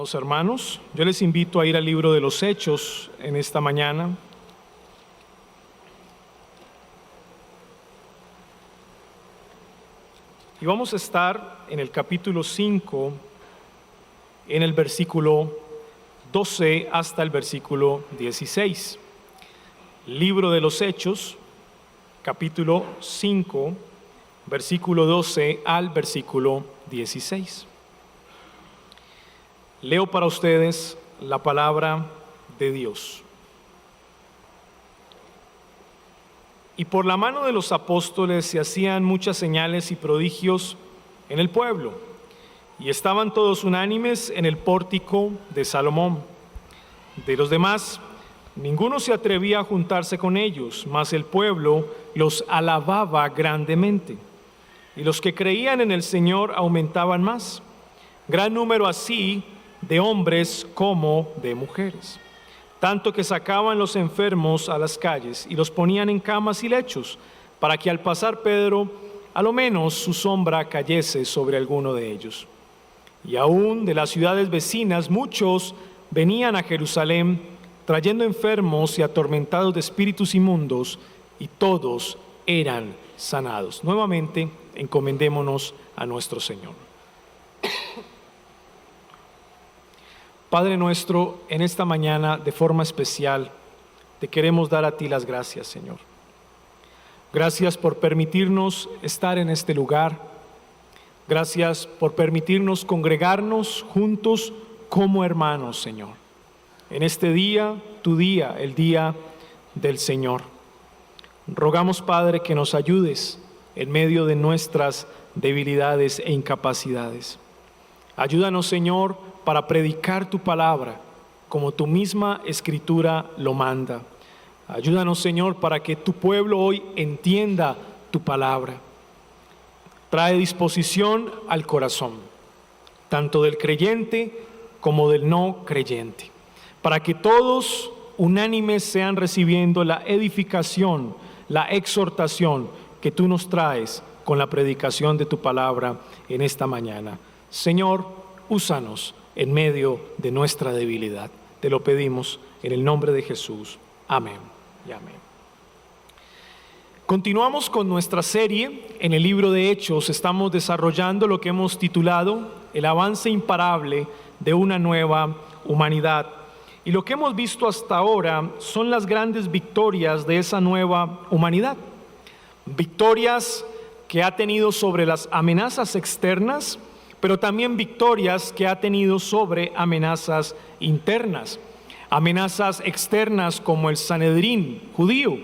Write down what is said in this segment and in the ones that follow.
Amados hermanos, yo les invito a ir al libro de los Hechos en esta mañana. Y vamos a estar en el capítulo 5, en el versículo 12 hasta el versículo 16. Libro de los Hechos, capítulo 5, versículo 12 al versículo 16. Leo para ustedes la palabra de Dios. Y por la mano de los apóstoles se hacían muchas señales y prodigios en el pueblo, y estaban todos unánimes en el pórtico de Salomón. De los demás, ninguno se atrevía a juntarse con ellos, mas el pueblo los alababa grandemente. Y los que creían en el Señor aumentaban más, gran número así de hombres como de mujeres, tanto que sacaban los enfermos a las calles y los ponían en camas y lechos, para que al pasar Pedro, a lo menos su sombra cayese sobre alguno de ellos. Y aún de las ciudades vecinas muchos venían a Jerusalén, trayendo enfermos y atormentados de espíritus inmundos, y todos eran sanados. Nuevamente, encomendémonos a nuestro Señor. Padre nuestro, en esta mañana, de forma especial, te queremos dar a ti las gracias, Señor. Gracias por permitirnos estar en este lugar. Gracias por permitirnos congregarnos juntos como hermanos, Señor. En este día, tu día, el día del Señor. Rogamos, Padre, que nos ayudes en medio de nuestras debilidades e incapacidades. Ayúdanos, Señor, para predicar tu palabra, como tu misma Escritura lo manda. Ayúdanos, Señor, para que tu pueblo hoy entienda tu palabra. Trae disposición al corazón, tanto del creyente como del no creyente, para que todos unánimes sean recibiendo la edificación, la exhortación que tú nos traes con la predicación de tu palabra en esta mañana. Señor, úsanos en medio de nuestra debilidad. Te lo pedimos en el nombre de Jesús. Amén y amén. Continuamos con nuestra serie en el libro de Hechos. Estamos desarrollando lo que hemos titulado El avance imparable de una nueva humanidad. Y lo que hemos visto hasta ahora son las grandes victorias de esa nueva humanidad. Victorias que ha tenido sobre las amenazas externas, pero también victorias que ha tenido sobre amenazas internas. Amenazas externas como el Sanedrín judío,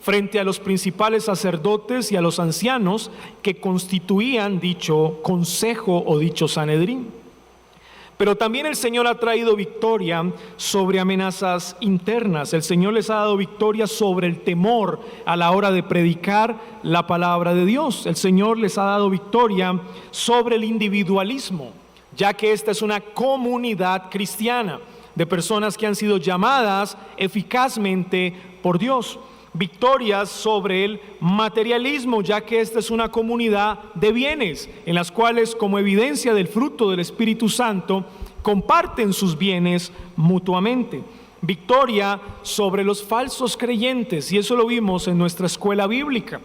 frente a los principales sacerdotes y a los ancianos que constituían dicho consejo o dicho Sanedrín. Pero también el Señor ha traído victoria sobre amenazas internas. El Señor les ha dado victoria sobre el temor a la hora de predicar la palabra de Dios. El Señor les ha dado victoria sobre el individualismo, ya que esta es una comunidad cristiana de personas que han sido llamadas eficazmente por Dios. Victorias sobre el materialismo, ya que esta es una comunidad de bienes en las cuales, como evidencia del fruto del Espíritu Santo, comparten sus bienes mutuamente. Victoria sobre los falsos creyentes, y eso lo vimos en nuestra escuela bíblica,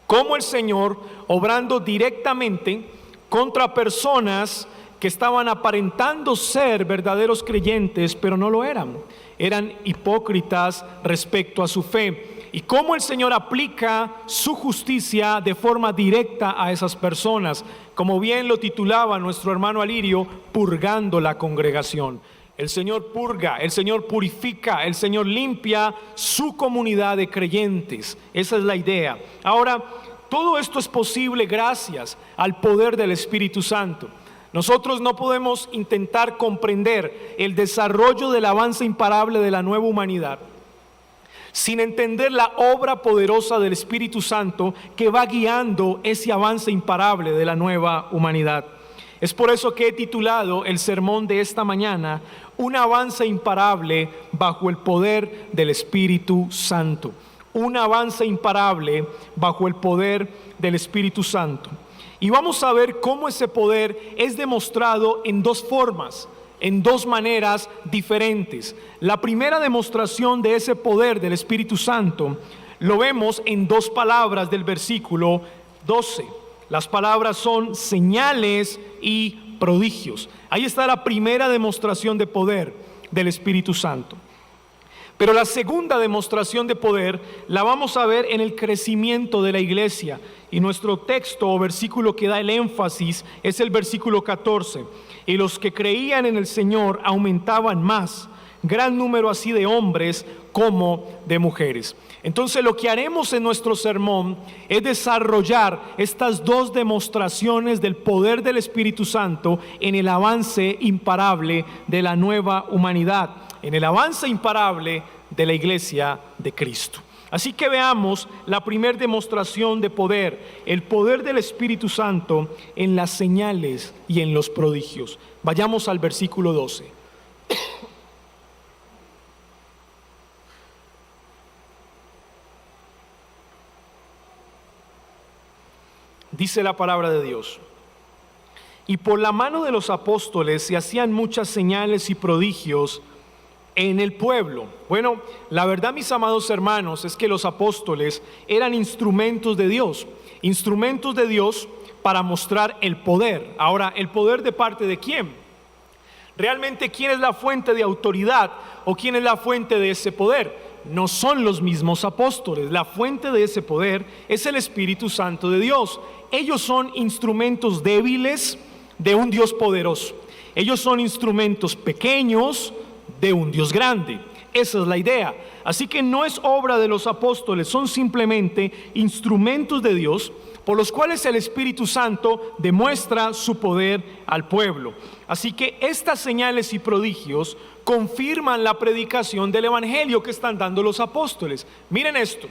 como el Señor obrando directamente contra personas que estaban aparentando ser verdaderos creyentes, pero no lo eran. Eran hipócritas respecto a su fe. Y cómo el Señor aplica su justicia de forma directa a esas personas, como bien lo titulaba nuestro hermano Alirio, purgando la congregación. El Señor purga, el Señor purifica, el Señor limpia su comunidad de creyentes. Esa es la idea. Ahora, todo esto es posible gracias al poder del Espíritu Santo. Nosotros no podemos intentar comprender el desarrollo del avance imparable de la nueva humanidad sin entender la obra poderosa del Espíritu Santo que va guiando ese avance imparable de la nueva humanidad. Es por eso que he titulado el sermón de esta mañana, Un avance imparable bajo el poder del Espíritu Santo. Un avance imparable bajo el poder del Espíritu Santo. Y vamos a ver cómo ese poder es demostrado en dos formas. en dos maneras diferentes. La primera demostración de ese poder del Espíritu Santo lo vemos en dos palabras del versículo 12. Las palabras son señales y prodigios. Ahí está la primera demostración de poder del Espíritu Santo. Pero la segunda demostración de poder la vamos a ver en el crecimiento de la iglesia. Y nuestro texto o versículo que da el énfasis es el versículo 14. Y los que creían en el Señor aumentaban más, gran número así de hombres como de mujeres. Entonces lo que haremos en nuestro sermón es desarrollar estas dos demostraciones del poder del Espíritu Santo en el avance imparable de la nueva humanidad, en el avance imparable de la iglesia de Cristo. Así que veamos la primera demostración de poder, el poder del Espíritu Santo en las señales y en los prodigios. Vayamos al versículo 12. Dice la palabra de Dios: y por la mano de los apóstoles se hacían muchas señales y prodigios en el pueblo. Bueno, la verdad, mis amados hermanos, es que los apóstoles eran instrumentos de Dios para mostrar el poder. Ahora, ¿el poder de parte de quién? Realmente, ¿quién es la fuente de autoridad o quién es la fuente de ese poder? No son los mismos apóstoles. La fuente de ese poder es el Espíritu Santo de Dios. Ellos son instrumentos débiles de un Dios poderoso. Ellos son instrumentos pequeños de un Dios grande. Esa es la idea. Así que no es obra de los apóstoles, son simplemente instrumentos de Dios por los cuales el Espíritu Santo demuestra su poder al pueblo. Así que estas señales y prodigios confirman la predicación del evangelio que están dando los apóstoles. Miren esto.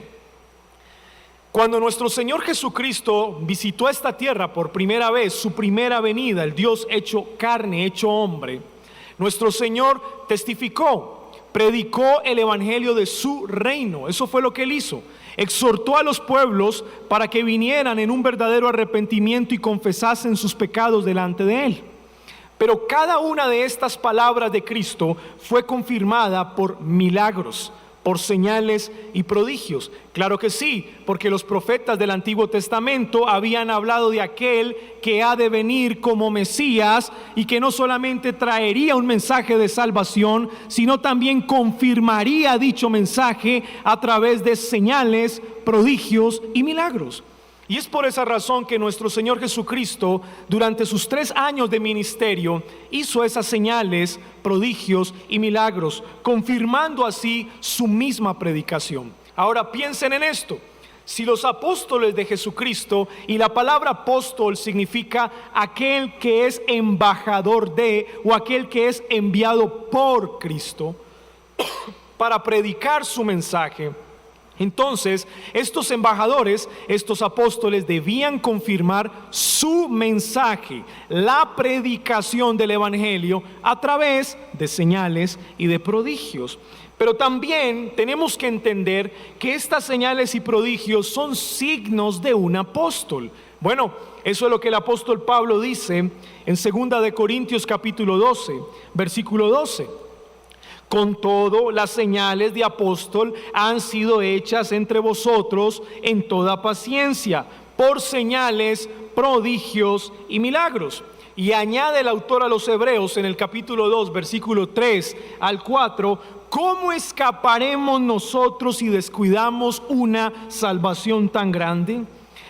Cuando nuestro Señor Jesucristo visitó esta tierra por primera vez, su primera venida, el Dios hecho carne, hecho hombre, nuestro Señor testificó, predicó el evangelio de su reino. Eso fue lo que Él hizo. Exhortó a los pueblos para que vinieran en un verdadero arrepentimiento y confesasen sus pecados delante de Él. Pero cada una de estas palabras de Cristo fue confirmada por milagros, por señales y prodigios. Claro que sí, porque los profetas del Antiguo Testamento habían hablado de aquel que ha de venir como Mesías y que no solamente traería un mensaje de salvación, sino también confirmaría dicho mensaje a través de señales, prodigios y milagros. Y es por esa razón que nuestro Señor Jesucristo, durante sus 3 años de ministerio, hizo esas señales, prodigios y milagros, confirmando así su misma predicación. Ahora piensen en esto. Si los apóstoles de Jesucristo, y la palabra apóstol significa aquel que es embajador de, o aquel que es enviado por Cristo para predicar su mensaje, entonces estos embajadores, estos apóstoles debían confirmar su mensaje, la predicación del evangelio a través de señales y de prodigios. Pero también tenemos que entender que estas señales y prodigios son signos de un apóstol. Bueno, eso es lo que el apóstol Pablo dice en 2 de Corintios capítulo 12, versículo 12. Con todo, las señales de apóstol han sido hechas entre vosotros en toda paciencia, por señales, prodigios y milagros. Y añade el autor a los Hebreos en el capítulo 2, versículo 3 al 4, ¿cómo escaparemos nosotros si descuidamos una salvación tan grande?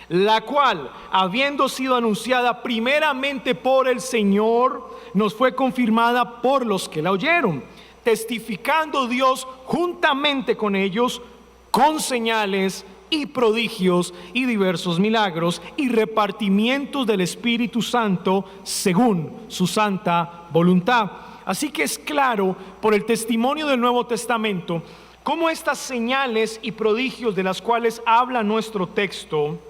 La cual, habiendo sido anunciada primeramente por el Señor, nos fue confirmada por los que la oyeron, testificando Dios juntamente con ellos con señales y prodigios y diversos milagros y repartimientos del Espíritu Santo según su santa voluntad. Así que es claro por el testimonio del Nuevo Testamento cómo estas señales y prodigios de las cuales habla nuestro texto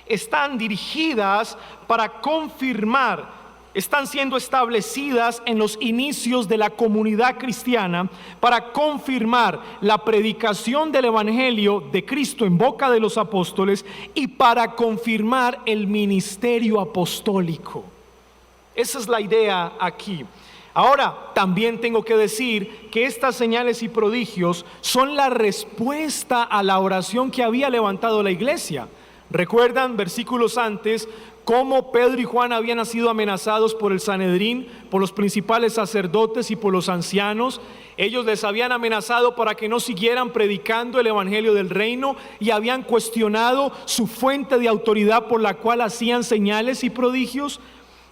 están dirigidas para confirmar, están siendo establecidas en los inicios de la comunidad cristiana para confirmar la predicación del evangelio de Cristo en boca de los apóstoles y para confirmar el ministerio apostólico. Esa es la idea aquí. Ahora, también tengo que decir que estas señales y prodigios son la respuesta a la oración que había levantado la iglesia. ¿Recuerdan versículos antes cómo Pedro y Juan habían sido amenazados por el Sanedrín, por los principales sacerdotes y por los ancianos? Ellos les habían amenazado para que no siguieran predicando el evangelio del reino y habían cuestionado su fuente de autoridad por la cual hacían señales y prodigios.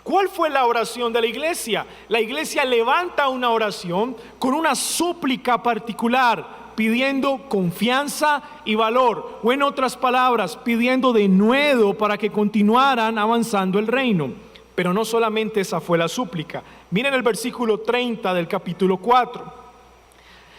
¿Cuál fue la oración de la iglesia? La iglesia levanta una oración con una súplica particular, pidiendo confianza y valor, o en otras palabras, pidiendo denuedo para que continuaran avanzando el reino. Pero no solamente esa fue la súplica. Miren el versículo 30 del capítulo 4.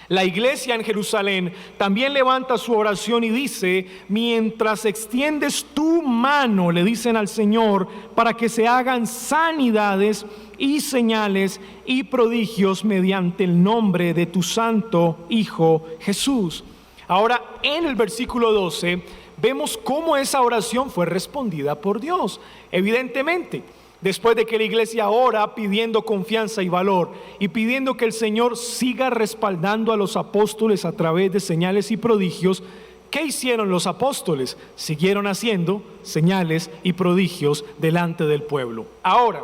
La iglesia en Jerusalén también levanta su oración y dice: mientras extiendes tu mano, le dicen al Señor, para que se hagan sanidades y señales y prodigios mediante el nombre de tu santo Hijo Jesús. Ahora, en el versículo 12 vemos cómo esa oración fue respondida por Dios. Evidentemente, después de que la iglesia ora pidiendo confianza y valor y pidiendo que el Señor siga respaldando a los apóstoles a través de señales y prodigios, ¿qué hicieron los apóstoles? Siguieron haciendo señales y prodigios delante del pueblo. Ahora,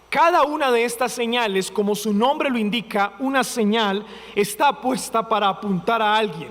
cada una de estas señales, como su nombre lo indica, una señal, está puesta para apuntar a alguien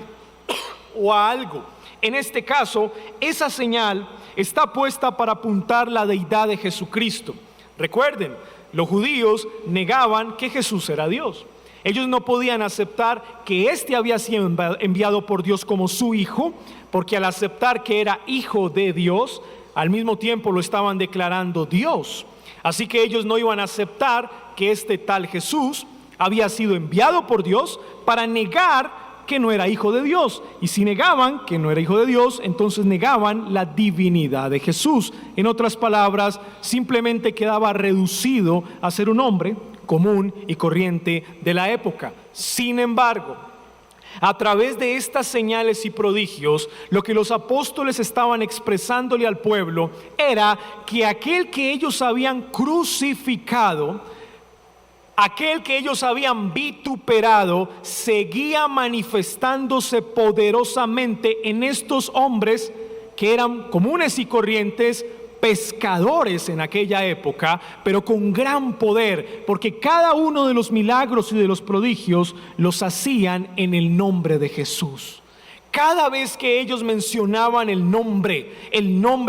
o a algo. En este caso, esa señal está puesta para apuntar la deidad de Jesucristo. Recuerden, los judíos negaban que Jesús era Dios. Ellos no podían aceptar que éste había sido enviado por Dios como su hijo, porque al aceptar que era hijo de Dios, al mismo tiempo lo estaban declarando Dios. Así que ellos no iban a aceptar que este tal Jesús había sido enviado por Dios para negar que no era hijo de Dios. Y si negaban que no era hijo de Dios, entonces negaban la divinidad de Jesús. En otras palabras, simplemente quedaba reducido a ser un hombre común y corriente de la época. Sin embargo, a través de estas señales y prodigios, lo que los apóstoles estaban expresándole al pueblo era que aquel que ellos habían crucificado, aquel que ellos habían vituperado, seguía manifestándose poderosamente en estos hombres que eran comunes y corrientes, pescadores en aquella época, pero con gran poder, porque cada uno de los milagros y de los prodigios los hacían en el nombre de Jesús. Cada vez que ellos mencionaban el nombre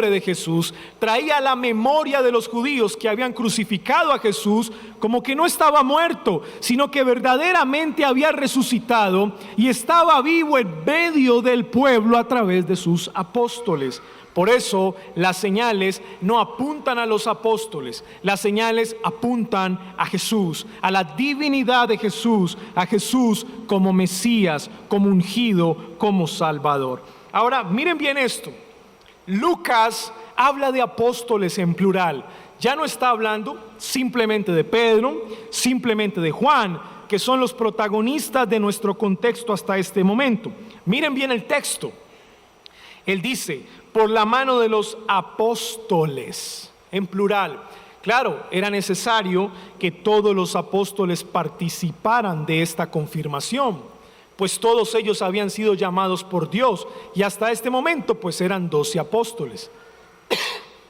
de Jesús, traía a la memoria de los judíos que habían crucificado a Jesús como que no estaba muerto, sino que verdaderamente había resucitado y estaba vivo en medio del pueblo a través de sus apóstoles. Por eso las señales no apuntan a los apóstoles, las señales apuntan a Jesús, a la divinidad de Jesús, a Jesús como Mesías, como ungido, como Salvador. Ahora, miren bien esto. Lucas habla de apóstoles en plural. Ya no está hablando simplemente de Pedro, simplemente de Juan, que son los protagonistas de nuestro contexto hasta este momento. Miren bien el texto. Él dice: por la mano de los apóstoles, en plural. Claro, era necesario que todos los apóstoles participaran de esta confirmación, pues todos ellos habían sido llamados por Dios y hasta este momento pues eran 12 apóstoles.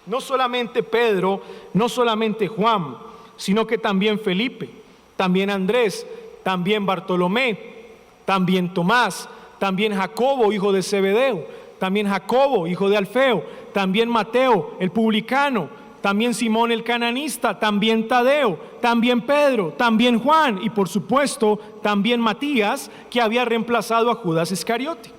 No solamente Pedro, no solamente Juan, sino que también Felipe, también Andrés, también Bartolomé, también Tomás, también Jacobo, hijo de Zebedeo, también Jacobo, hijo de Alfeo, también Mateo, el publicano, también Simón el cananista, también Tadeo, también Pedro, también Juan y por supuesto también Matías, que había reemplazado a Judas Iscariote.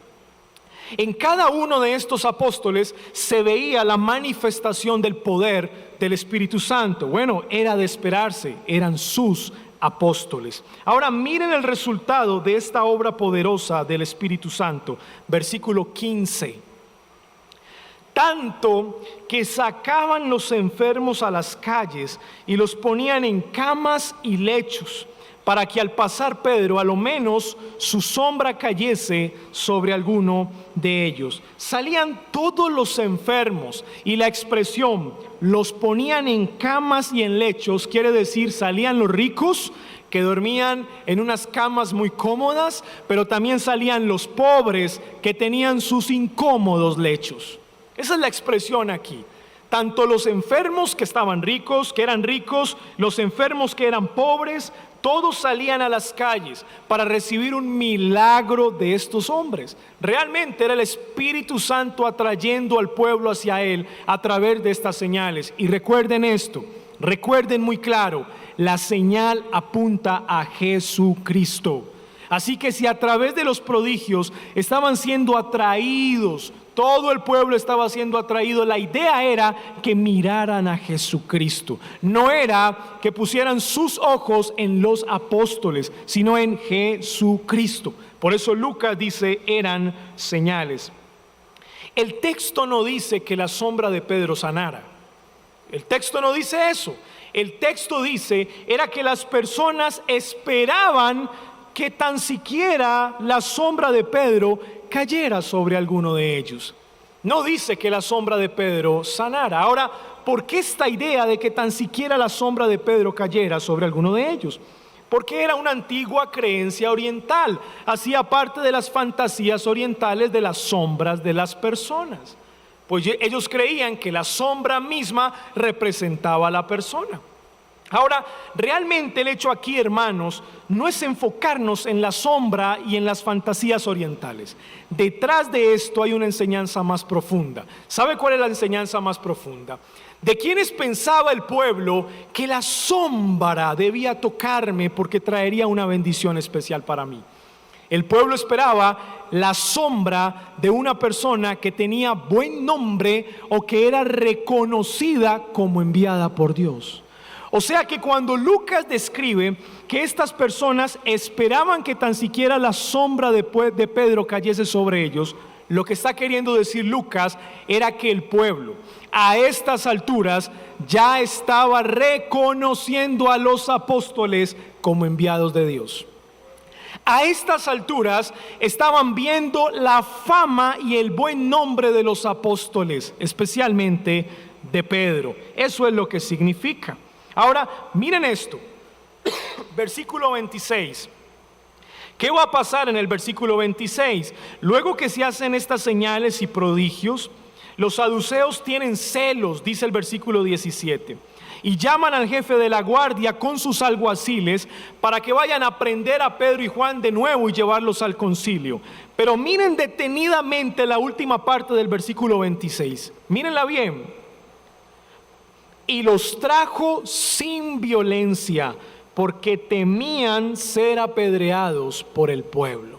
En cada uno de estos apóstoles se veía la manifestación del poder del Espíritu Santo. Bueno, era de esperarse, eran sus apóstoles. Ahora miren el resultado de esta obra poderosa del Espíritu Santo. Versículo 15. Tanto que sacaban los enfermos a las calles y los ponían en camas y lechos para que al pasar Pedro, a lo menos su sombra cayese sobre alguno de ellos. Salían todos los enfermos, y la expresión los ponían en camas y en lechos quiere decir salían los ricos, que dormían en unas camas muy cómodas, pero también salían los pobres que tenían sus incómodos lechos. Esa es la expresión aquí. Tanto los enfermos que estaban ricos, que eran ricos, los enfermos que eran pobres, todos salían a las calles para recibir un milagro de estos hombres. Realmente era el Espíritu Santo atrayendo al pueblo hacia Él a través de estas señales. Y recuerden esto, recuerden muy claro, la señal apunta a Jesucristo. Así que si a través de los prodigios estaban siendo atraídos, todo el pueblo estaba siendo atraído, la idea era que miraran a Jesucristo. No era que pusieran sus ojos en los apóstoles, sino en Jesucristo. Por eso Lucas dice, eran señales. El texto no dice que la sombra de Pedro sanara. El texto no dice eso. El texto dice, era que las personas esperaban que tan siquiera la sombra de Pedro cayera sobre alguno de ellos. No dice que la sombra de Pedro sanara. Ahora, ¿por qué esta idea de que tan siquiera la sombra de Pedro cayera sobre alguno de ellos? Porque era una antigua creencia oriental, hacía parte de las fantasías orientales de las sombras de las personas. Pues ellos creían que la sombra misma representaba a la persona. Ahora, realmente el hecho aquí, hermanos, no es enfocarnos en la sombra y en las fantasías orientales. Detrás de esto hay una enseñanza más profunda. ¿Sabe cuál es la enseñanza más profunda? ¿De quiénes pensaba el pueblo que la sombra debía tocarme porque traería una bendición especial para mí? El pueblo esperaba la sombra de una persona que tenía buen nombre o que era reconocida como enviada por Dios. O sea que cuando Lucas describe que estas personas esperaban que tan siquiera la sombra de Pedro cayese sobre ellos, lo que está queriendo decir Lucas era que el pueblo a estas alturas ya estaba reconociendo a los apóstoles como enviados de Dios. A estas alturas estaban viendo la fama y el buen nombre de los apóstoles, especialmente de Pedro. Eso es lo que significa. Ahora, miren esto, versículo 26. ¿Qué va a pasar en el versículo 26? Luego que se hacen estas señales y prodigios, los saduceos tienen celos, dice el versículo 17, y llaman al jefe de la guardia con sus alguaciles para que vayan a prender a Pedro y Juan de nuevo y llevarlos al concilio. Pero miren detenidamente la última parte del versículo 26, mírenla bien. Y los trajo sin violencia, porque temían ser apedreados por el pueblo.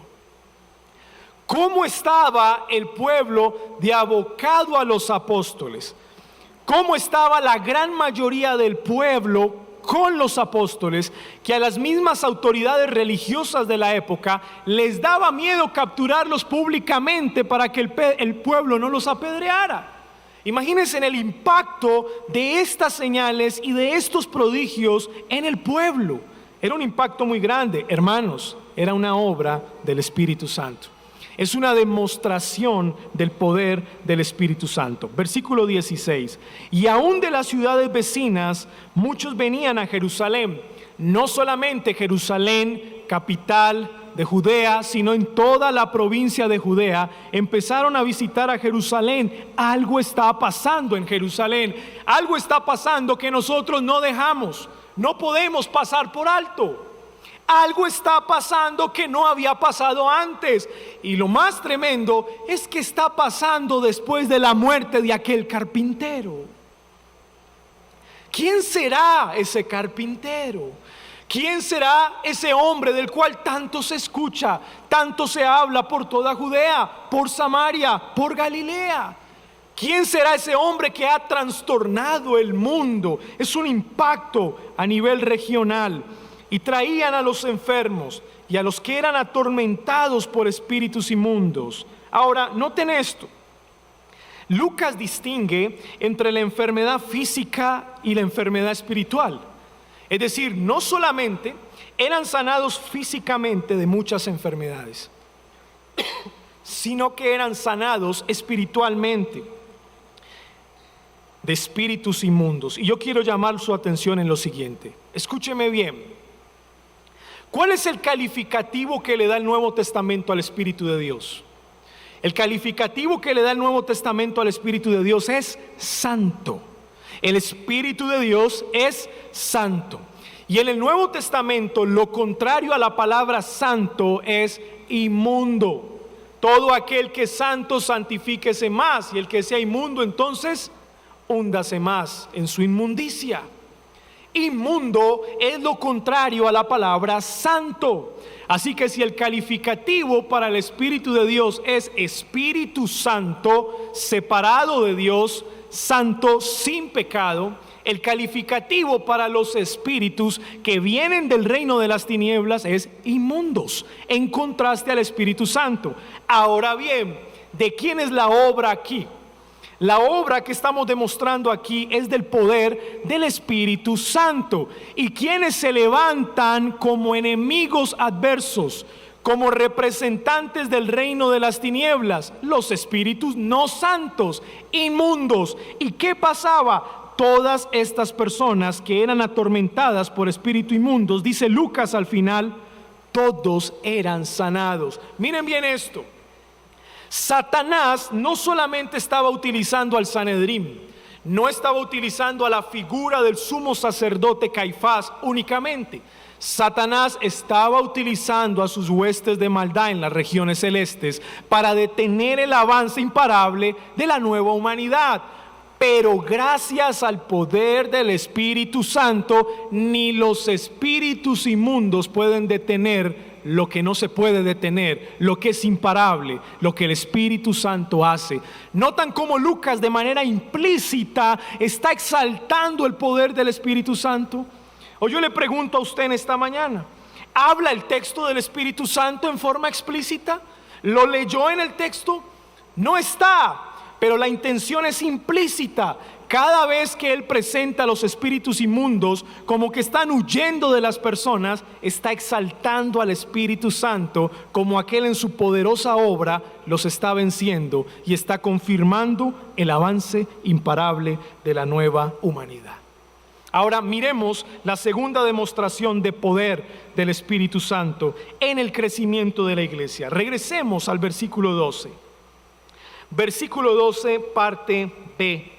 ¿Cómo estaba el pueblo de abocado a los apóstoles? ¿Cómo estaba la gran mayoría del pueblo con los apóstoles, que a las mismas autoridades religiosas de la época les daba miedo capturarlos públicamente para que el pueblo no los apedreara? Imagínense en el impacto de estas señales y de estos prodigios en el pueblo. Era un impacto muy grande, hermanos, era una obra del Espíritu Santo. Es una demostración del poder del Espíritu Santo. Versículo 16. Y aún de las ciudades vecinas, muchos venían a Jerusalén. No solamente Jerusalén, capital de Judea, sino en toda la provincia de Judea, empezaron a visitar a Jerusalén. Algo está pasando en Jerusalén, algo está pasando que nosotros no dejamos, no podemos pasar por alto. Algo está pasando que no había pasado antes, y lo más tremendo es que está pasando después de la muerte de aquel carpintero. ¿Quién será ese carpintero? ¿Quién será ese hombre del cual tanto se escucha, tanto se habla por toda Judea, por Samaria, por Galilea? ¿Quién será ese hombre que ha trastornado el mundo? Es un impacto a nivel regional. Y traían a los enfermos y a los que eran atormentados por espíritus inmundos. Ahora, noten esto. Lucas distingue entre la enfermedad física y la enfermedad espiritual. Es decir, no solamente eran sanados físicamente de muchas enfermedades, sino que eran sanados espiritualmente de espíritus inmundos. Y yo quiero llamar su atención en lo siguiente. Escúcheme bien. ¿Cuál es el calificativo que le da el Nuevo Testamento al Espíritu de Dios? El calificativo que le da el Nuevo Testamento al Espíritu de Dios es santo. El Espíritu de Dios es santo. Y en el Nuevo Testamento lo contrario a la palabra santo es inmundo. Todo aquel que es santo, santifíquese más, y el que sea inmundo, entonces húndase más en su inmundicia. Inmundo es lo contrario a la palabra santo. Así que si el calificativo para el Espíritu de Dios es Espíritu Santo, separado de Dios, santo sin pecado, el calificativo para los espíritus que vienen del reino de las tinieblas es inmundos, en contraste al Espíritu Santo. Ahora bien, ¿de quién es la obra aquí? La obra que estamos demostrando aquí es del poder del Espíritu Santo. ¿Y quienes se levantan como enemigos adversos, como representantes del reino de las tinieblas? Los espíritus no santos, inmundos. ¿Y qué pasaba? Todas estas personas que eran atormentadas por espíritus inmundos, dice Lucas al final, todos eran sanados. Miren bien esto. Satanás no solamente estaba utilizando al Sanedrín, no estaba utilizando a la figura del sumo sacerdote Caifás únicamente. Satanás estaba utilizando a sus huestes de maldad en las regiones celestes para detener el avance imparable de la nueva humanidad. Pero gracias al poder del Espíritu Santo, ni los espíritus inmundos pueden detener lo que no se puede detener, lo que es imparable, lo que el Espíritu Santo hace. Notan cómo Lucas de manera implícita está exaltando el poder del Espíritu Santo. O yo le pregunto a usted en esta mañana, ¿habla el texto del Espíritu Santo en forma explícita? ¿Lo leyó en el texto? No está, pero la intención es implícita. Cada vez que él presenta a los espíritus inmundos como que están huyendo de las personas, está exaltando al Espíritu Santo como aquel en su poderosa obra los está venciendo y está confirmando el avance imparable de la nueva humanidad. Ahora miremos la segunda demostración de poder del Espíritu Santo en el crecimiento de la iglesia. Regresemos al versículo 12. Versículo 12, parte B.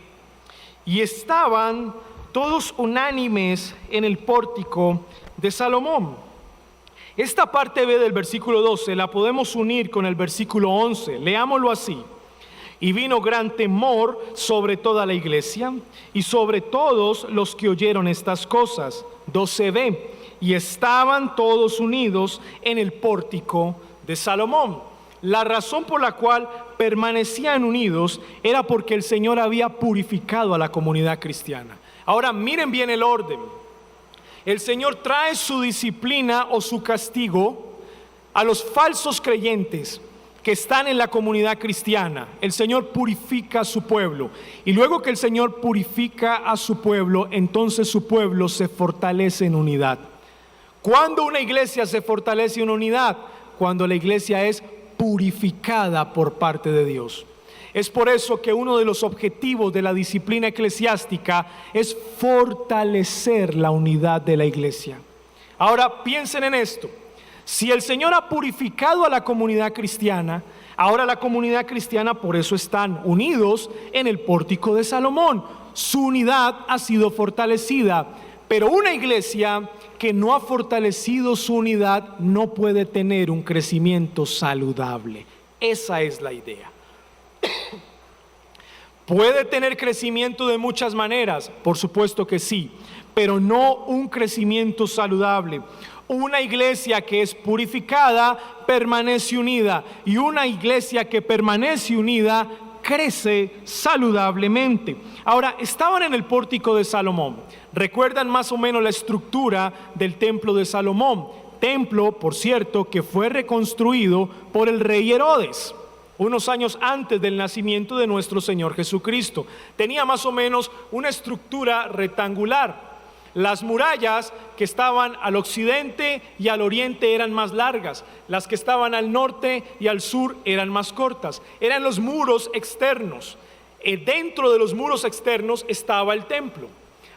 Y estaban todos unánimes en el pórtico de Salomón. Esta parte B del versículo 12 la podemos unir con el versículo 11. Leámoslo así. Y vino gran temor sobre toda la iglesia y sobre todos los que oyeron estas cosas. 12b. Y estaban todos unidos en el pórtico de Salomón. La razón por la cual permanecían unidos era porque el Señor había purificado a la comunidad cristiana. Ahora miren bien el orden. El Señor trae su disciplina o su castigo a los falsos creyentes que están en la comunidad cristiana. El Señor purifica a su pueblo, y luego que el Señor purifica a su pueblo, entonces su pueblo se fortalece en unidad. ¿Cuándo una iglesia se fortalece en unidad? Cuando la iglesia es purificada por parte de Dios. Es por eso que uno de los objetivos de la disciplina eclesiástica es fortalecer la unidad de la iglesia. Ahora piensen en esto. Si el Señor ha purificado a la comunidad cristiana, ahora la comunidad cristiana por eso están unidos en el pórtico de Salomón. Su unidad ha sido fortalecida, pero una iglesia que no ha fortalecido su unidad no puede tener un crecimiento saludable. Esa es la idea. ¿Puede tener crecimiento de muchas maneras? Por supuesto que sí, pero no un crecimiento saludable. Una iglesia que es purificada permanece unida, y una iglesia que permanece unida crece saludablemente. Ahora, estaban en el pórtico de Salomón. ¿Recuerdan más o menos la estructura del templo de Salomón? Templo, por cierto, que fue reconstruido por el rey Herodes unos años antes del nacimiento de nuestro Señor Jesucristo. Tenía más o menos una estructura rectangular. Las murallas que estaban al occidente y al oriente eran más largas, las que estaban al norte y al sur eran más cortas. Eran los muros externos. Dentro de los muros externos estaba el templo.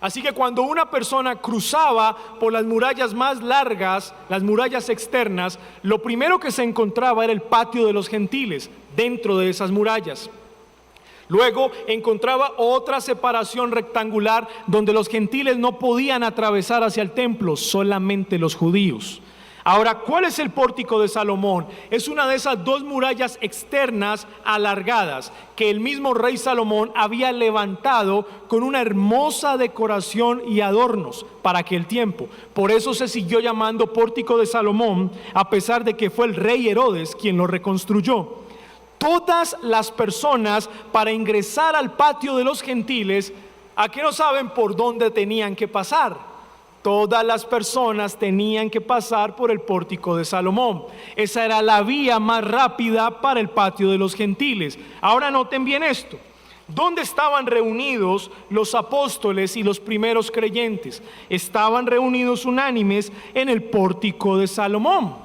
Así que cuando una persona cruzaba por las murallas más largas, las murallas externas, lo primero que se encontraba era el patio de los gentiles dentro de esas murallas. Luego encontraba otra separación rectangular donde los gentiles no podían atravesar hacia el templo, solamente los judíos. Ahora, ¿cuál es el pórtico de Salomón? Es una de esas dos murallas externas alargadas que el mismo rey Salomón había levantado con una hermosa decoración y adornos para aquel tiempo. Por eso se siguió llamando pórtico de Salomón, a pesar de que fue el rey Herodes quien lo reconstruyó. Todas las personas para ingresar al patio de los gentiles, ¿a qué no saben por dónde tenían que pasar? Todas las personas tenían que pasar por el pórtico de Salomón. Esa era la vía más rápida para el patio de los gentiles. Ahora noten bien esto. ¿Dónde estaban reunidos los apóstoles y los primeros creyentes? Estaban reunidos unánimes en el pórtico de Salomón,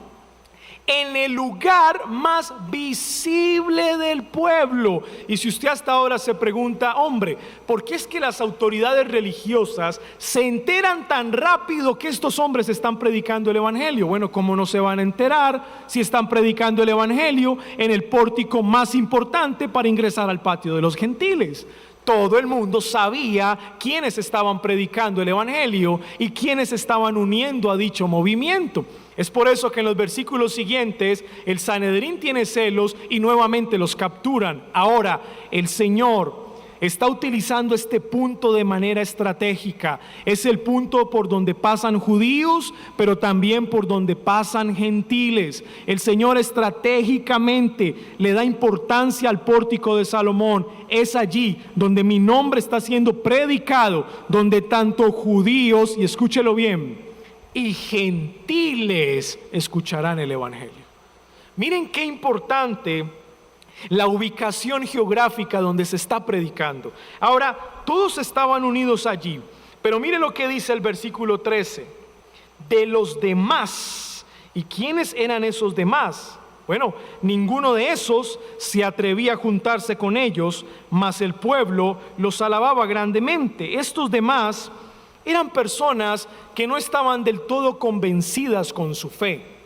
en el lugar más visible del pueblo. Y si usted hasta ahora se pregunta, hombre, ¿por qué es que las autoridades religiosas se enteran tan rápido que estos hombres están predicando el evangelio? Bueno, ¿cómo no se van a enterar si están predicando el evangelio en el pórtico más importante para ingresar al patio de los gentiles? Todo el mundo sabía quiénes estaban predicando el evangelio y quiénes estaban uniendo a dicho movimiento. Es por eso que en los versículos siguientes el Sanedrín tiene celos y nuevamente los capturan. Ahora el Señor está utilizando este punto de manera estratégica. Es el punto por donde pasan judíos, pero también por donde pasan gentiles. El Señor estratégicamente le da importancia al pórtico de Salomón. Es allí donde mi nombre está siendo predicado, donde tanto judíos, y escúchelo bien, y gentiles escucharán el evangelio. Miren qué importante la ubicación geográfica donde se está predicando. Ahora, todos estaban unidos allí, pero mire lo que dice el versículo 13. De los demás. ¿Y quiénes eran esos demás? Bueno, ninguno de esos se atrevía a juntarse con ellos, mas el pueblo los alababa grandemente. Estos demás eran personas que no estaban del todo convencidas con su fe.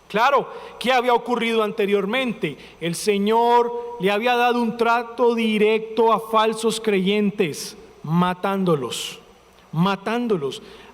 Claro, ¿qué había ocurrido anteriormente? El Señor le había dado un trato directo a falsos creyentes, matándolos.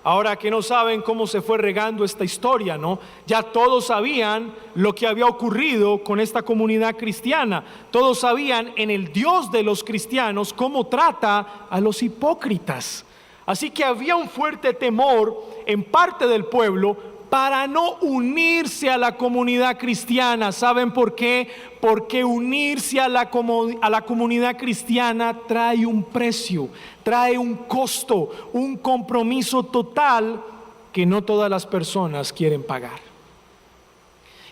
Ahora que no saben cómo se fue regando esta historia, ¿no? Ya todos sabían lo que había ocurrido con esta comunidad cristiana. Todos sabían en el Dios de los cristianos cómo trata a los hipócritas. Así que había un fuerte temor en parte del pueblo para no unirse a la comunidad cristiana. ¿Saben por qué? Porque unirse a la comunidad cristiana trae un precio, trae un costo, un compromiso total que no todas las personas quieren pagar.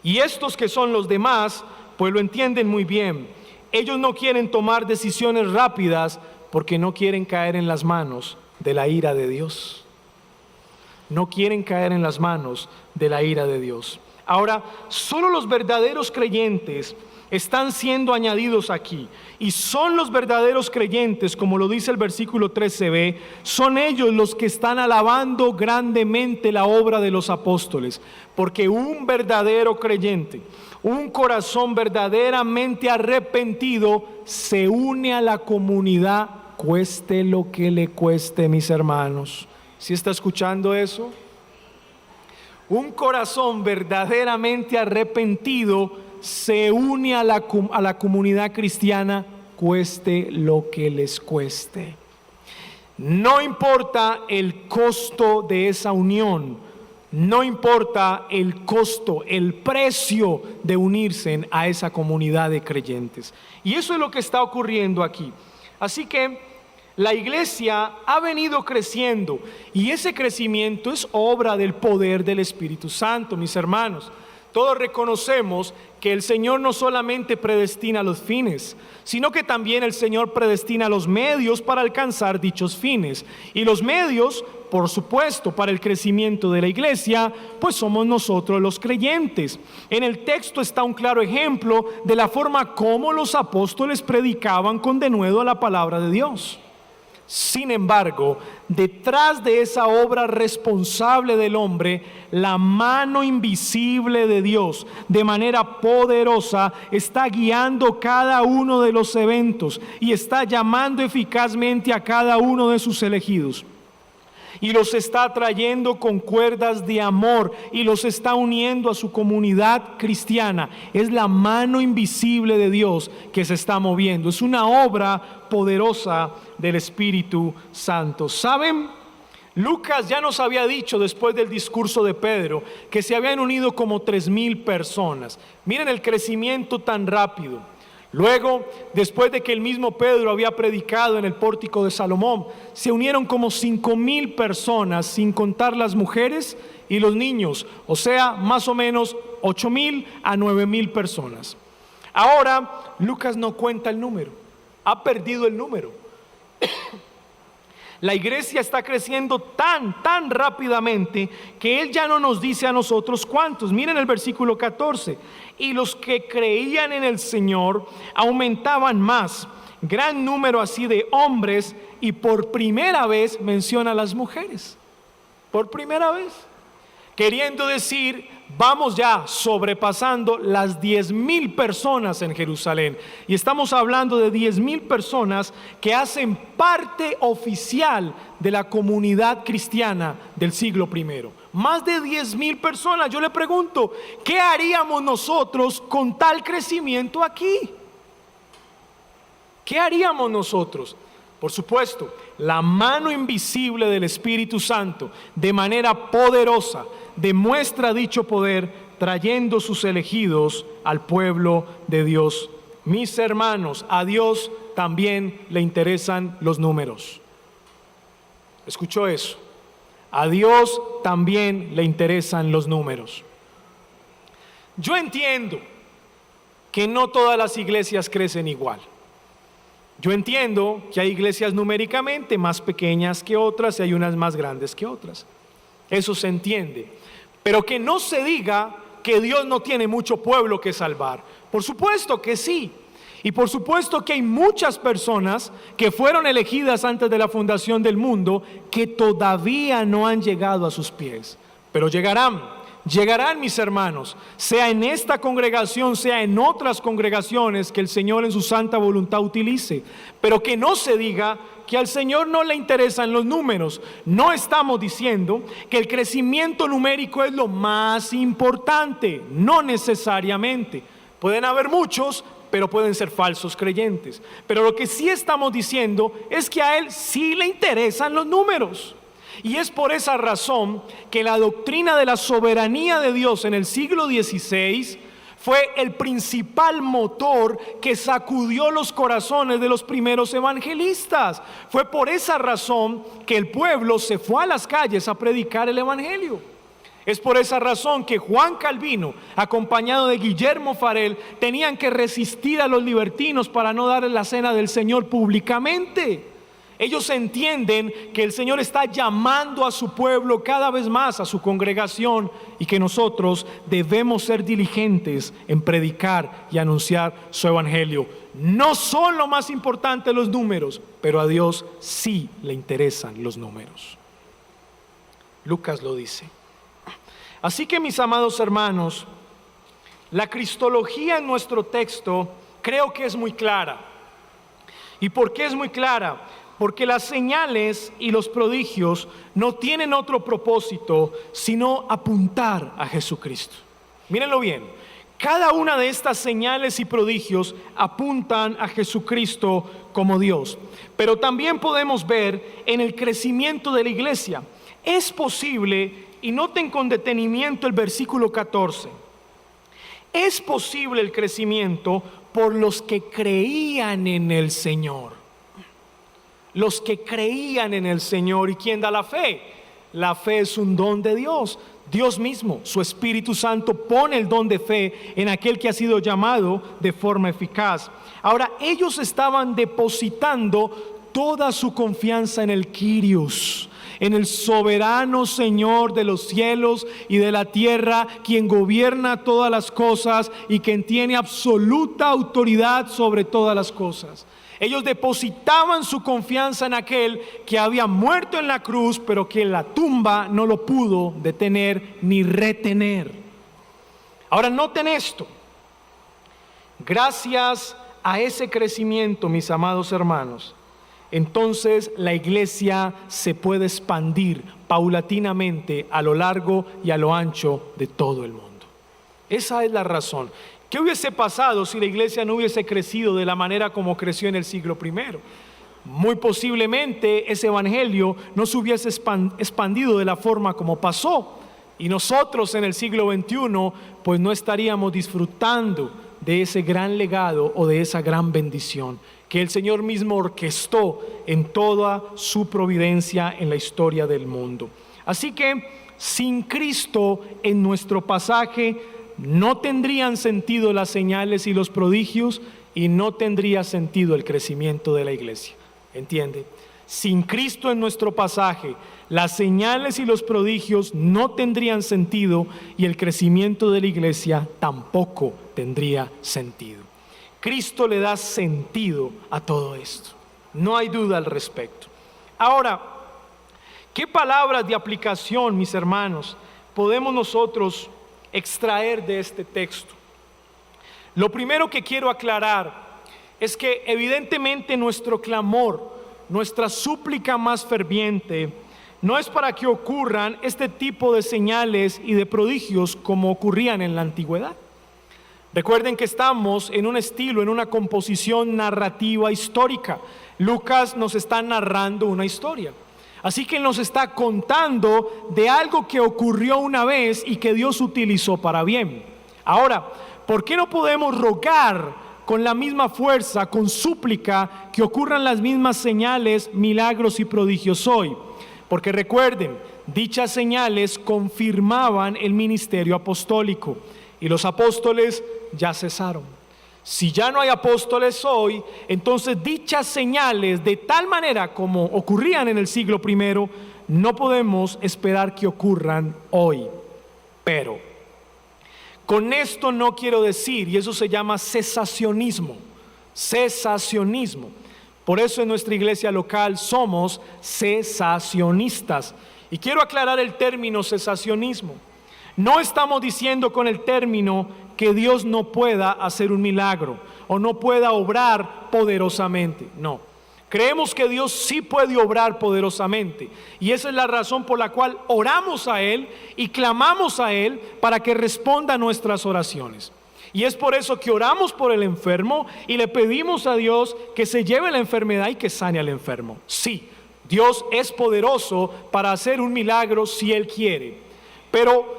Y estos que son los demás, pues lo entienden muy bien. Ellos no quieren tomar decisiones rápidas porque no quieren caer en las manos de la ira de Dios. No quieren caer en las manos de la ira de Dios. Ahora, solo los verdaderos creyentes están siendo añadidos aquí. Y son los verdaderos creyentes, como lo dice el versículo 13b, son ellos los que están alabando grandemente la obra de los apóstoles. Porque un verdadero creyente, un corazón verdaderamente arrepentido, se une a la comunidad, cueste lo que le cueste, mis hermanos. ¿Sí está escuchando eso? Un corazón verdaderamente arrepentido se une a la comunidad cristiana, cueste lo que les cueste. No importa el costo de esa unión, no importa el costo, el precio de unirse a esa comunidad de creyentes. Y eso es lo que está ocurriendo aquí. Así que la iglesia ha venido creciendo y ese crecimiento es obra del poder del Espíritu Santo, mis hermanos. Todos reconocemos que el Señor no solamente predestina los fines, sino que también el Señor predestina los medios para alcanzar dichos fines. Y los medios por supuesto, para el crecimiento de la iglesia, pues somos nosotros los creyentes. En el texto está un claro ejemplo de la forma como los apóstoles predicaban con denuedo a la palabra de Dios. Sin embargo, detrás de esa obra responsable del hombre, la mano invisible de Dios, de manera poderosa, está guiando cada uno de los eventos y está llamando eficazmente a cada uno de sus elegidos. Y los está trayendo con cuerdas de amor y los está uniendo a su comunidad cristiana. Es la mano invisible de Dios que se está moviendo. Es una obra poderosa del Espíritu Santo. ¿Saben? Lucas ya nos había dicho después del discurso de Pedro que se habían unido como 3,000 personas. Miren el crecimiento tan rápido. Luego, después de que el mismo Pedro había predicado en el pórtico de Salomón, se unieron como 5,000 personas, sin contar las mujeres y los niños, o sea, más o menos 8,000 a 9,000 personas. Ahora, Lucas no cuenta el número, ha perdido el número. La iglesia está creciendo tan rápidamente que Él ya no nos dice a nosotros cuántos. Miren el versículo 14. Y los que creían en el Señor aumentaban más, gran número así de hombres, y por primera vez menciona a las mujeres. Por primera vez. Queriendo decir, vamos ya sobrepasando las 10,000 personas en Jerusalén. Y estamos hablando de 10,000 personas que hacen parte oficial de la comunidad cristiana del siglo I. Más de 10,000 personas. Yo le pregunto, ¿qué haríamos nosotros con tal crecimiento aquí? ¿Qué haríamos nosotros? Por supuesto, la mano invisible del Espíritu Santo, de manera poderosa, demuestra dicho poder, trayendo sus elegidos al pueblo de Dios. Mis hermanos, a Dios también le interesan los números. ¿Escuchó eso? A Dios también le interesan los números. Yo entiendo que no todas las iglesias crecen igual. Yo entiendo que hay iglesias numéricamente más pequeñas que otras y hay unas más grandes que otras. Eso se entiende. Pero que no se diga que Dios no tiene mucho pueblo que salvar. Por supuesto que sí. Y por supuesto que hay muchas personas que fueron elegidas antes de la fundación del mundo que todavía no han llegado a sus pies. Pero llegarán mis hermanos, sea en esta congregación, sea en otras congregaciones que el Señor en su santa voluntad utilice. Pero que no se diga que al Señor no le interesan los números. No estamos diciendo que el crecimiento numérico es lo más importante, no necesariamente. Pueden haber muchos, pero pueden ser falsos creyentes. Pero lo que sí estamos diciendo es que a Él sí le interesan los números. Y es por esa razón que la doctrina de la soberanía de Dios en el siglo XVI fue el principal motor que sacudió los corazones de los primeros evangelistas. Fue por esa razón que el pueblo se fue a las calles a predicar el evangelio. Es por esa razón que Juan Calvino, acompañado de Guillermo Farel, tenían que resistir a los libertinos para no darles la cena del Señor públicamente. Ellos entienden que el Señor está llamando a su pueblo cada vez más, a su congregación, y que nosotros debemos ser diligentes en predicar y anunciar su evangelio. No son lo más importante los números, pero a Dios sí le interesan los números. Lucas lo dice. Así que, mis amados hermanos, la cristología en nuestro texto creo que es muy clara. ¿Y por qué es muy clara? Porque las señales y los prodigios no tienen otro propósito sino apuntar a Jesucristo. Mírenlo bien, cada una de estas señales y prodigios apuntan a Jesucristo como Dios. Pero también podemos ver en el crecimiento de la iglesia. Es posible, y noten con detenimiento el versículo 14, es posible el crecimiento por los que creían en el Señor. Los que creían en el Señor. ¿Y quién da la fe? La fe es un don de Dios. Dios mismo, su Espíritu Santo, pone el don de fe en aquel que ha sido llamado de forma eficaz. Ahora, ellos estaban depositando toda su confianza en el Kyrios, en el soberano Señor de los cielos y de la tierra, quien gobierna todas las cosas y quien tiene absoluta autoridad sobre todas las cosas. Ellos depositaban su confianza en aquel que había muerto en la cruz, pero que la tumba no lo pudo detener ni retener. Ahora noten esto. Gracias a ese crecimiento, mis amados hermanos, entonces la iglesia se puede expandir paulatinamente a lo largo y a lo ancho de todo el mundo. Esa es la razón. ¿Qué hubiese pasado si la iglesia no hubiese crecido de la manera como creció en el siglo I? Muy posiblemente ese evangelio no se hubiese expandido de la forma como pasó, y nosotros en el siglo XXI pues no estaríamos disfrutando de ese gran legado o de esa gran bendición que el Señor mismo orquestó en toda su providencia en la historia del mundo. Así que sin Cristo en nuestro pasaje no tendrían sentido las señales y los prodigios, y no tendría sentido el crecimiento de la iglesia. ¿Entiende? Sin Cristo en nuestro pasaje, las señales y los prodigios no tendrían sentido, y el crecimiento de la iglesia tampoco tendría sentido. Cristo le da sentido a todo esto. No hay duda al respecto. Ahora, ¿qué palabras de aplicación, mis hermanos, podemos nosotros extraer de este texto? Lo primero que quiero aclarar es que evidentemente nuestro clamor, nuestra súplica más ferviente, no es para que ocurran este tipo de señales y de prodigios como ocurrían en la antigüedad. Recuerden que estamos en un estilo, en una composición narrativa histórica. Lucas nos está narrando una historia. Así que nos está contando de algo que ocurrió una vez y que Dios utilizó para bien. Ahora, ¿por qué no podemos rogar con la misma fuerza, con súplica, que ocurran las mismas señales, milagros y prodigios hoy? Porque recuerden, dichas señales confirmaban el ministerio apostólico, y los apóstoles ya cesaron. Si ya no hay apóstoles hoy, entonces dichas señales, de tal manera como ocurrían en el siglo I, no podemos esperar que ocurran hoy. Pero con esto no quiero decir, y eso se llama cesacionismo. Cesacionismo. Por eso en nuestra iglesia local somos cesacionistas. Y quiero aclarar el término cesacionismo. No estamos diciendo con el término que Dios no pueda hacer un milagro o no pueda obrar poderosamente. No. Creemos que Dios sí puede obrar poderosamente, y esa es la razón por la cual oramos a Él y clamamos a Él para que responda a nuestras oraciones. Y es por eso que oramos por el enfermo y le pedimos a Dios que se lleve la enfermedad y que sane al enfermo. Sí, Dios es poderoso para hacer un milagro si Él quiere, pero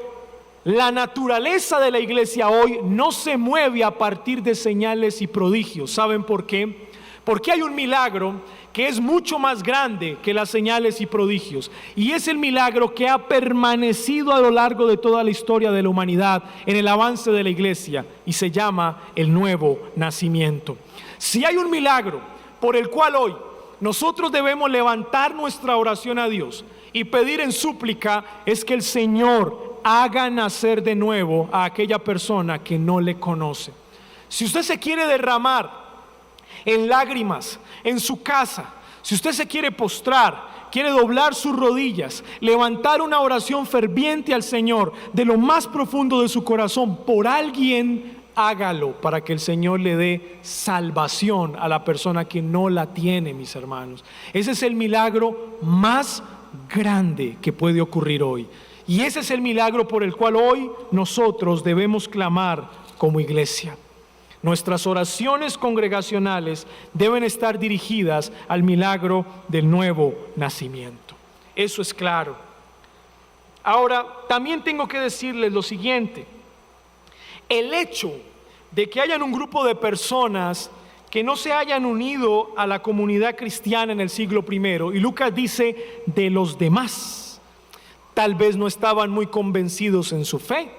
la naturaleza de la iglesia hoy no se mueve a partir de señales y prodigios. ¿Saben por qué? Porque hay un milagro que es mucho más grande que las señales y prodigios, y es el milagro que ha permanecido a lo largo de toda la historia de la humanidad en el avance de la iglesia, y se llama el nuevo nacimiento. Si hay un milagro por el cual hoy nosotros debemos levantar nuestra oración a Dios y pedir en súplica, es que el Señor haga nacer de nuevo a aquella persona que no le conoce. Si usted se quiere derramar en lágrimas en su casa, si usted se quiere postrar, quiere doblar sus rodillas, levantar una oración ferviente al Señor de lo más profundo de su corazón por alguien, hágalo para que el Señor le dé salvación a la persona que no la tiene, mis hermanos. Ese es el milagro más grande que puede ocurrir hoy. Y ese es el milagro por el cual hoy nosotros debemos clamar como iglesia. Nuestras oraciones congregacionales deben estar dirigidas al milagro del nuevo nacimiento. Eso es claro. Ahora, también tengo que decirles lo siguiente. El hecho de que hayan un grupo de personas que no se hayan unido a la comunidad cristiana en el siglo I, y Lucas dice de los demás, tal vez no estaban muy convencidos en su fe,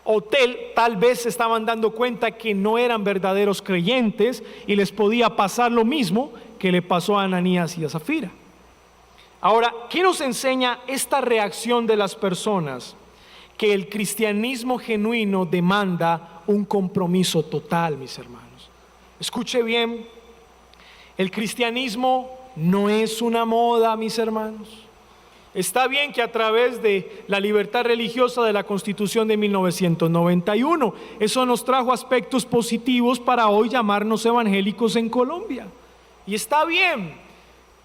o tal vez se estaban dando cuenta que no eran verdaderos creyentes y les podía pasar lo mismo que le pasó a Ananías y a Zafira. Ahora, ¿qué nos enseña esta reacción de las personas? Que el cristianismo genuino demanda un compromiso total, mis hermanos. Escuche bien, el cristianismo no es una moda, mis hermanos. Está bien que a través de la libertad religiosa de la Constitución de 1991, eso nos trajo aspectos positivos para hoy llamarnos evangélicos en Colombia. Y está bien,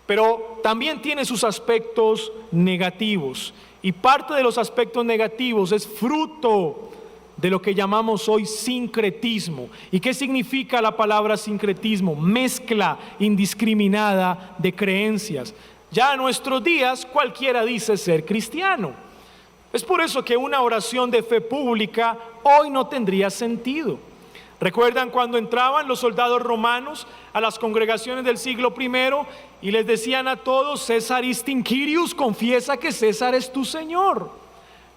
pero también tiene sus aspectos negativos. Y parte de los aspectos negativos es fruto de lo que llamamos hoy sincretismo. ¿Y qué significa la palabra sincretismo? Mezcla indiscriminada de creencias. Ya en nuestros días cualquiera dice ser cristiano. Es por eso que una oración de fe pública hoy no tendría sentido. ¿Recuerdan cuando entraban los soldados romanos a las congregaciones del siglo I y les decían a todos: César istin Kyrios, confiesa que César es tu Señor?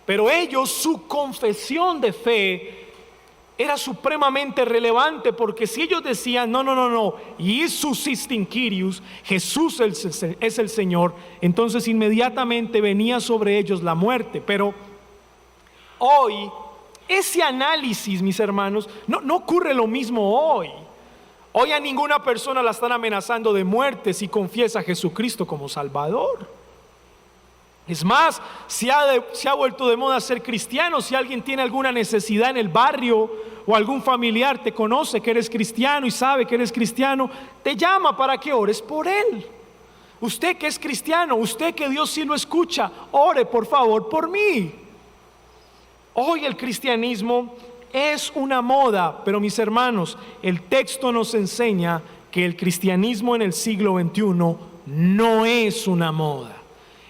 Pero ellos, su confesión de fe era supremamente relevante, porque si ellos decían no, Jesús istin Kyrios, Jesús es el Señor, entonces inmediatamente venía sobre ellos la muerte. Pero hoy ese análisis, mis hermanos, no ocurre lo mismo hoy. Hoy a ninguna persona la están amenazando de muerte si confiesa a Jesucristo como Salvador. Es más, se ha vuelto de moda ser cristiano. Si alguien tiene alguna necesidad en el barrio o algún familiar te conoce que eres cristiano y sabe que eres cristiano, te llama para que ores por él. Usted que es cristiano, usted que Dios sí lo escucha, ore por favor por mí. Hoy el cristianismo es una moda, pero mis hermanos, el texto nos enseña que el cristianismo en el siglo XXI no es una moda.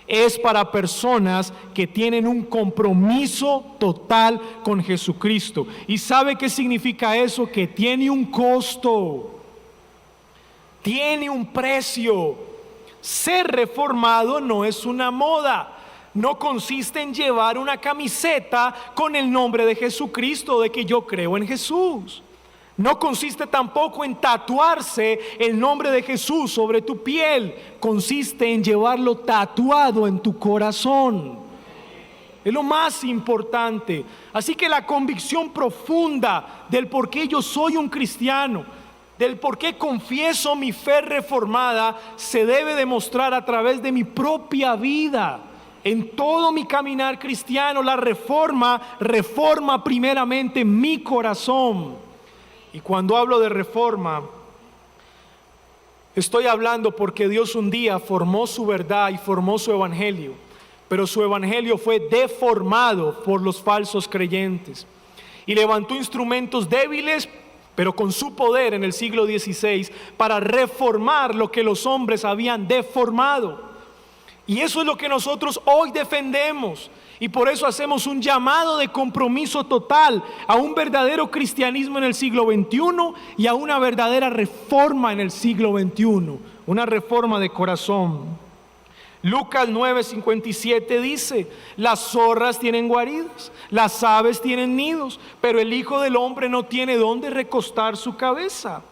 Es para personas que tienen un compromiso total con Jesucristo. ¿Y sabe qué significa eso? Que tiene un costo, tiene un precio. Ser reformado no es una moda. No consiste en llevar una camiseta con el nombre de Jesucristo, de que yo creo en Jesús. No consiste tampoco en tatuarse el nombre de Jesús sobre tu piel. Consiste en llevarlo tatuado en tu corazón. Es lo más importante. Así que la convicción profunda del por qué yo soy un cristiano, del por qué confieso mi fe reformada, se debe demostrar a través de mi propia vida. En todo mi caminar cristiano, la reforma primeramente mi corazón. Y cuando hablo de reforma, estoy hablando porque Dios un día formó su verdad y formó su evangelio, pero su evangelio fue deformado por los falsos creyentes y levantó instrumentos débiles, pero con su poder en el siglo XVI, para reformar lo que los hombres habían deformado. Y eso es lo que nosotros hoy defendemos. Y por eso hacemos un llamado de compromiso total a un verdadero cristianismo en el siglo XXI y a una verdadera reforma en el siglo XXI, una reforma de corazón. Lucas 9:57 dice: las zorras tienen guaridas, las aves tienen nidos, pero el Hijo del Hombre no tiene dónde recostar su cabeza.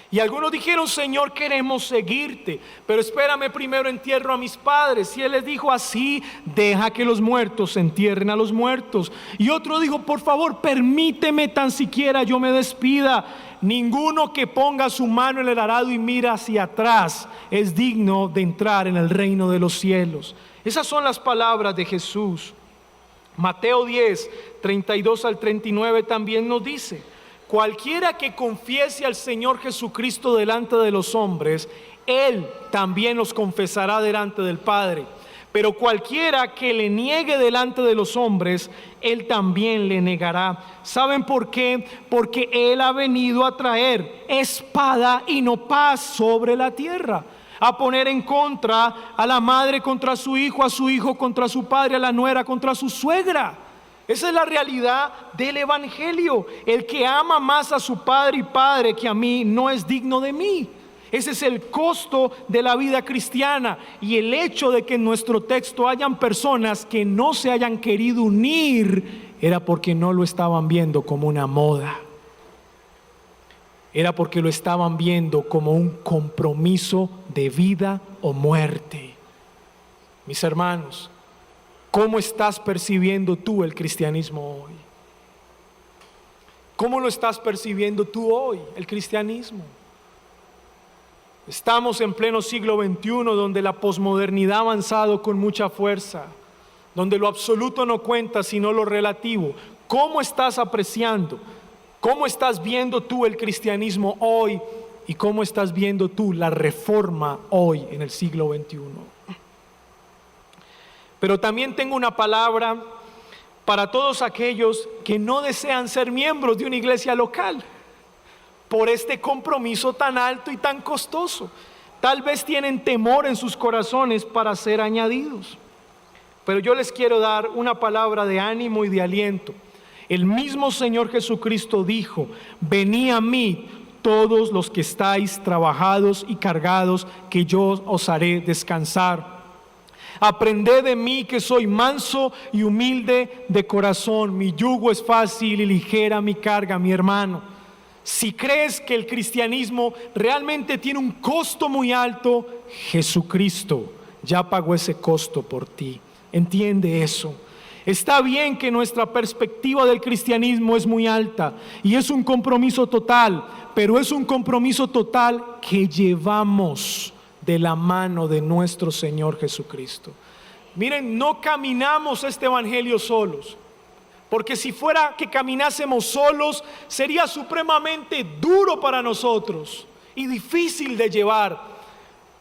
Y algunos dijeron: Señor, queremos seguirte, pero espérame, primero entierro a mis padres. Y Él les dijo: así deja que los muertos entierren a los muertos. Y otro dijo: por favor, permíteme tan siquiera yo me despida. Ninguno que ponga su mano en el arado y mira hacia atrás es digno de entrar en el reino de los cielos. Esas son las palabras de Jesús. Mateo 10:32-39 también nos dice: cualquiera que confiese al Señor Jesucristo delante de los hombres, Él también los confesará delante del Padre. Pero cualquiera que le niegue delante de los hombres, Él también le negará. ¿Saben por qué? Porque Él ha venido a traer espada y no paz sobre la tierra, a poner en contra a la madre contra su hijo contra su padre, a la nuera contra su suegra. Esa es la realidad del evangelio. El que ama más a su padre y padre que a mí no es digno de mí. Ese es el costo de la vida cristiana. Y el hecho de que en nuestro texto hayan personas que no se hayan querido unir era porque no lo estaban viendo como una moda. Era porque lo estaban viendo como un compromiso de vida o muerte. Mis hermanos, ¿cómo estás percibiendo tú el cristianismo hoy? ¿Cómo lo estás percibiendo tú hoy, el cristianismo? Estamos en pleno siglo XXI, donde la posmodernidad ha avanzado con mucha fuerza, donde lo absoluto no cuenta sino lo relativo. ¿Cómo estás apreciando? ¿Cómo estás viendo tú el cristianismo hoy? ¿Y cómo estás viendo tú la reforma hoy en el siglo XXI? Pero también tengo una palabra para todos aquellos que no desean ser miembros de una iglesia local por este compromiso tan alto y tan costoso. Tal vez tienen temor en sus corazones para ser añadidos. Pero yo les quiero dar una palabra de ánimo y de aliento. El mismo Señor Jesucristo dijo: venid a mí todos los que estáis trabajados y cargados, que yo os haré descansar. Aprended de mí, que soy manso y humilde de corazón. Mi yugo es fácil y ligera mi carga. Mi hermano, si crees que el cristianismo realmente tiene un costo muy alto, Jesucristo ya pagó ese costo por ti. Entiende eso. Está bien que nuestra perspectiva del cristianismo es muy alta y es un compromiso total, pero es un compromiso total que llevamos de la mano de nuestro Señor Jesucristo. Miren, no caminamos este evangelio solos, porque si fuera que caminásemos solos, sería supremamente duro para nosotros y difícil de llevar.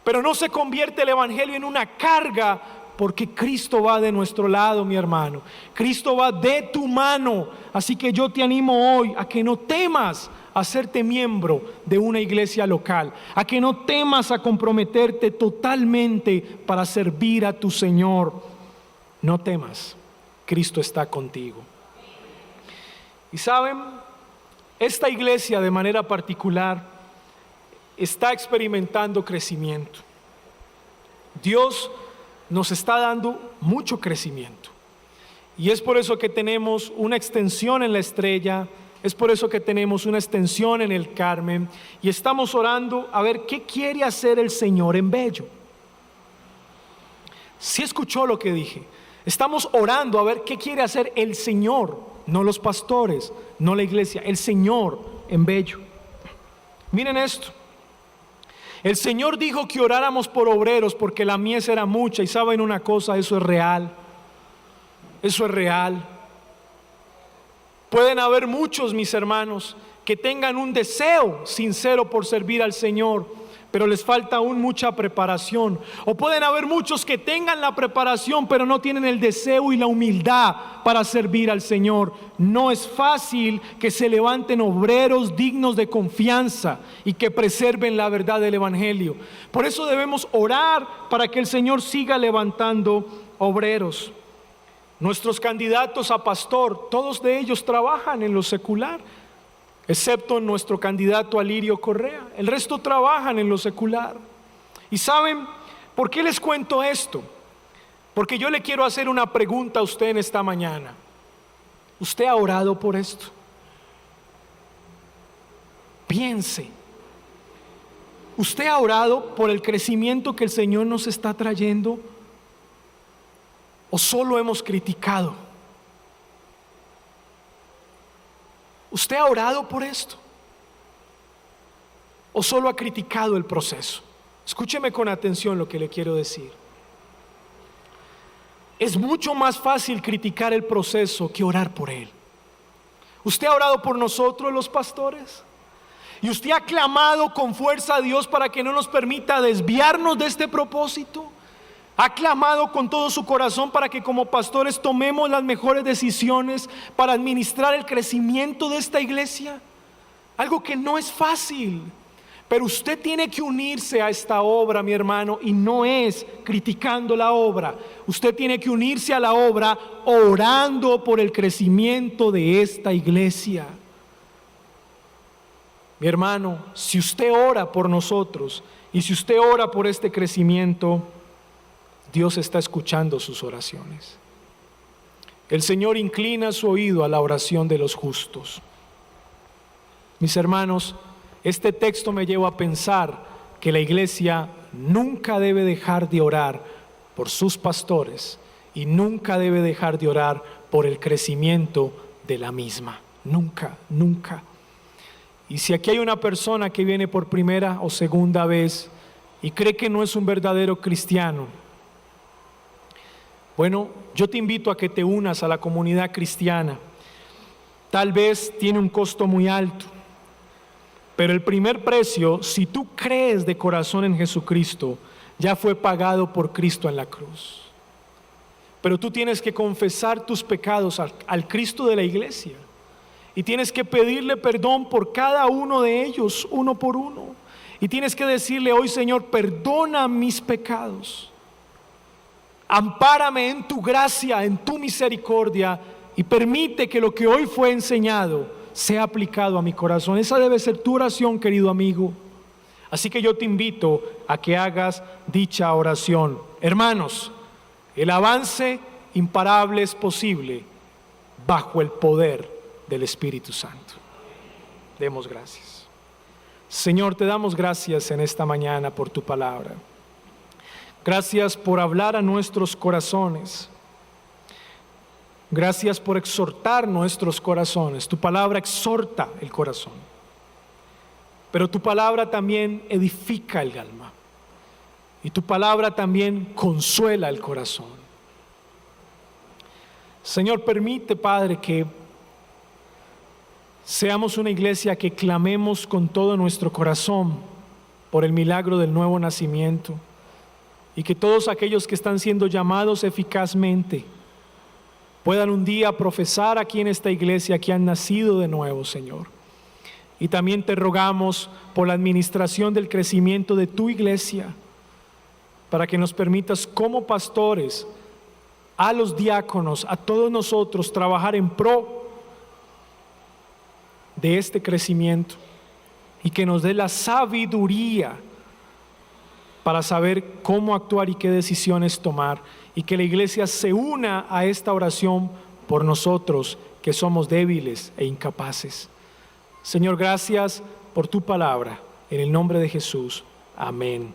Pero no se convierte el evangelio en una carga, porque Cristo va de nuestro lado, mi hermano. Cristo va de tu mano. Así que yo te animo hoy a que no temas a hacerte miembro de una iglesia local, a que no temas a comprometerte totalmente para servir a tu Señor. No temas, Cristo está contigo. Y saben, esta iglesia de manera particular está experimentando crecimiento. Dios nos está dando mucho crecimiento. Y es por eso que tenemos una extensión en la Estrella, es por eso que tenemos una extensión en el Carmen, y estamos orando a ver qué quiere hacer el Señor en Bello. ¿Sí escuchó lo que dije? Estamos orando a ver qué quiere hacer el Señor, no los pastores, no la iglesia, el Señor en Bello. Miren esto. El Señor dijo que oráramos por obreros porque la mies era mucha, y saben una cosa, eso es real. Eso es real. Pueden haber muchos, mis hermanos, que tengan un deseo sincero por servir al Señor, pero les falta aún mucha preparación. O pueden haber muchos que tengan la preparación, pero no tienen el deseo y la humildad para servir al Señor. No es fácil que se levanten obreros dignos de confianza y que preserven la verdad del Evangelio. Por eso debemos orar para que el Señor siga levantando obreros. Nuestros candidatos a pastor, todos de ellos trabajan en lo secular, excepto nuestro candidato Alirio Correa. El resto trabajan en lo secular. ¿Y saben por qué les cuento esto? Porque yo le quiero hacer una pregunta a usted en esta mañana. ¿Usted ha orado por esto? Piense. ¿Usted ha orado por el crecimiento que el Señor nos está trayendo? ¿O solo hemos criticado? ¿Usted ha orado por esto? ¿O solo ha criticado el proceso? Escúcheme con atención lo que le quiero decir. Es mucho más fácil criticar el proceso que orar por él. ¿Usted ha orado por nosotros, los pastores? ¿Y usted ha clamado con fuerza a Dios para que no nos permita desviarnos de este propósito? ¿Ha clamado con todo su corazón para que como pastores tomemos las mejores decisiones para administrar el crecimiento de esta iglesia? Algo que no es fácil, pero usted tiene que unirse a esta obra, mi hermano, y no es criticando la obra. Usted tiene que unirse a la obra orando por el crecimiento de esta iglesia. Mi hermano, si usted ora por nosotros y si usted ora por este crecimiento, Dios está escuchando sus oraciones. El Señor inclina su oído a la oración de los justos. Mis hermanos, este texto me lleva a pensar que la iglesia nunca debe dejar de orar por sus pastores y nunca debe dejar de orar por el crecimiento de la misma. Nunca, nunca. Y si aquí hay una persona que viene por primera o segunda vez y cree que no es un verdadero cristiano, bueno, yo te invito a que te unas a la comunidad cristiana. Tal vez tiene un costo muy alto, pero el primer precio, si tú crees de corazón en Jesucristo, ya fue pagado por Cristo en la cruz. Pero tú tienes que confesar tus pecados al Cristo de la iglesia y tienes que pedirle perdón por cada uno de ellos, uno por uno, y tienes que decirle hoy: Señor, perdona mis pecados, ampárame en tu gracia, en tu misericordia, y permite que lo que hoy fue enseñado sea aplicado a mi corazón. Esa debe ser tu oración, querido amigo. Así que yo te invito a que hagas dicha oración. Hermanos, el avance imparable es posible bajo el poder del Espíritu Santo. Demos gracias. Señor, te damos gracias en esta mañana por tu palabra. Gracias por hablar a nuestros corazones. Gracias por exhortar nuestros corazones. Tu palabra exhorta el corazón, pero tu palabra también edifica el alma, y tu palabra también consuela el corazón. Señor, permite, Padre, que seamos una iglesia que clamemos con todo nuestro corazón por el milagro del nuevo nacimiento, y que todos aquellos que están siendo llamados eficazmente puedan un día profesar aquí en esta iglesia que han nacido de nuevo, Señor. Y también te rogamos por la administración del crecimiento de tu iglesia, para que nos permitas como pastores, a los diáconos, a todos nosotros, trabajar en pro de este crecimiento, y que nos dé la sabiduría para saber cómo actuar y qué decisiones tomar, y que la iglesia se una a esta oración por nosotros que somos débiles e incapaces. Señor, gracias por tu palabra. En el nombre de Jesús. Amén.